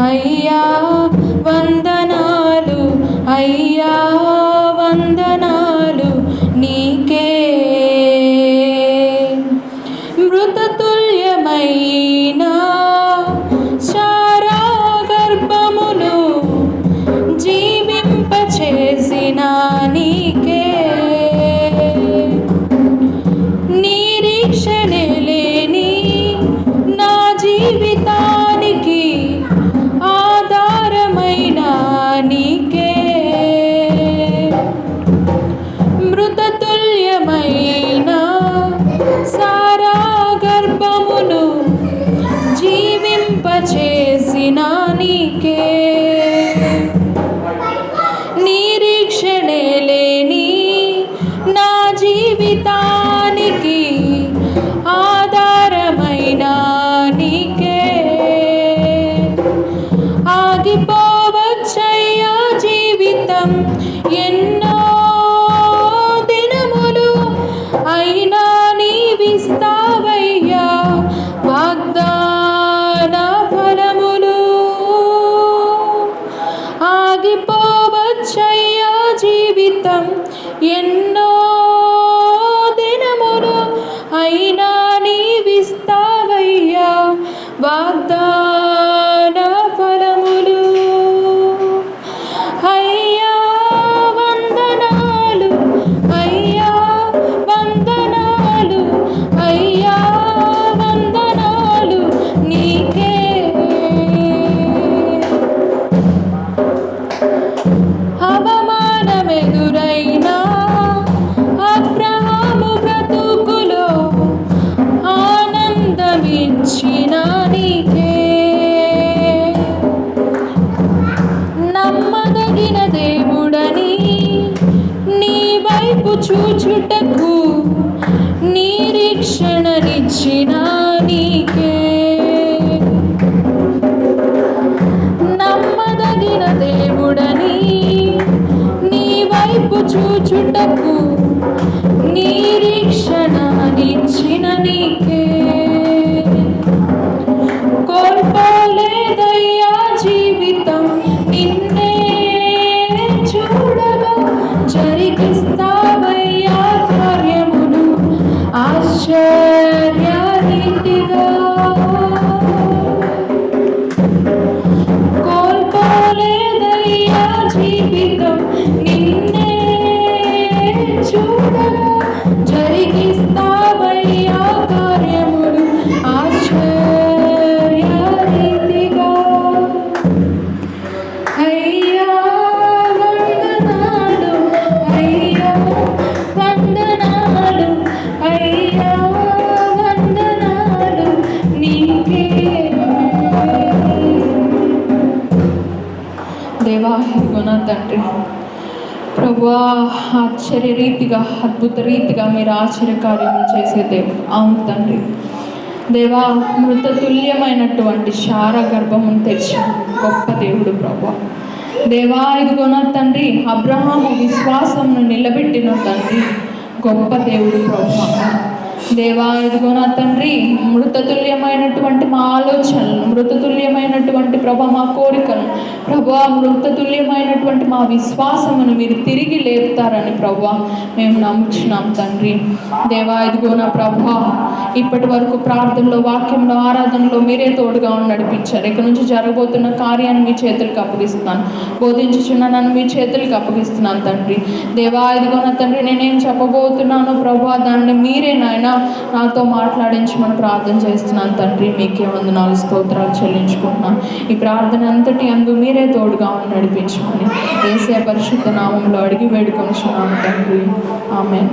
అయ్యా వందనాలు, అయ్యా వందనాలు నీకే. మృతతుల్యమైన శారా గర్భమును జీవింపచేసిన నీకే. నిరీక్షణే లేని నా జీవితానికి ఆధారమైన నీకే. మృతతుల్యమైన శారా గర్భమును జీవింపచేసిన నీకే. నిరీక్షణే లేని నా జీవితానికి ఆధారమైన నీకే. ఆగిపోవచ్చయ్యా జీవితం ఎన్నో దినములు, అయినా నీవిస్తావయ్యా వాగ్దాన ఫలములు. ఆగిపోవచ్చయ్యా జీవితం ఎన్నో దినములు, అయినా నీవిస్తావయ్యా వాగ్దాన ఫలములు. అయ్యా వందనాలు, అయ్యా వందనాలు, అయ్యా వందనాలు నీకే. అవమానమెదురైనా అబ్రహాము బ్రతుకులో ఆనందమిచ్చిన నీకే. నమ్మదగిన దేవుడని నీ వైపు చూచుటకు నిరీక్షణనిచ్చిన నీకే. నమ్మదగిన దేవుడని నీ వైపు చూచుటకు నిరీక్షణనిచ్చిన నీకే. కోల్పోలేదయ్యా జీవితం నిన్నే చూడగా, జరిగిస్తావయ్యా కార్యములు ఆశ్చర్యరీతిగా. కోల్పోలేదయ్యా జీవితం నిన్నే చూడగా, జరిగిస్తావయ్యా కార్యములు ఆశ్చర్యరీతిగా. అయ్యా వందనాలు, అయ్యా వందనాలు, అయ్యా వందనాలు నీకే. దేవా, ఇదిగో నా తండ్రి ప్రభువా, ఆశ్చర్యరీతిగా అద్భుత రీతిగా మీరు ఆశ్చర్యకార్యం చేసే దేవుడు. అవును తండ్రి. దేవా, మృతతుల్యమైనటువంటి శారా గర్భమును తెచ్చిన గొప్ప దేవుడు ప్రభువా. దేవా, ఇదిగో నా తండ్రి అబ్రహాము విశ్వాసమును నిలబెట్టిన తండ్రి గొప్ప దేవుడు ప్రభువా. దేవా, ఇదిగో నా తండ్రి మృతతుల్యమైనటువంటి మా ఆలోచనలు, మృతతుల్యమైనటువంటి ప్రభా మా కోరికలు, ప్రభా మృతతుల్యమైనటువంటి మా విశ్వాసమును మీరు తిరిగి లేపుతారని ప్రభా మేము నమ్ముచున్నాం తండ్రి. దేవా, ఇదిగో నా ప్రభా ఇప్పటి వరకు ప్రార్థనలో, వాక్యంలో, ఆరాధనలో మీరే తోడుగా నడిపించారు. ఇక్కడ నుంచి జరగబోతున్న కార్యాన్ని మీ చేతులకు అప్పగిస్తున్నాను. బోధించుచున్న నన్ను మీ చేతులకు అప్పగిస్తున్నాను తండ్రి. దేవా, ఇదిగో నా తండ్రి నేనేం చెప్పబోతున్నానో ప్రభా దాన్ని మీరే నాయన నాతో మాట్లాడించమని ప్రార్థన చేస్తున్నాను తండ్రి. మీకే వందనాలు, స్తోత్రాలు చెల్లించుకుంటున్నాను. ఈ ప్రార్థన అంతటి అందు మీరే తోడుగా నడిపించమని యేసయ్య పరిశుద్ధ నామంలో అడిగి వేడుకొనుచున్నాను తండ్రి. ఆమేన్.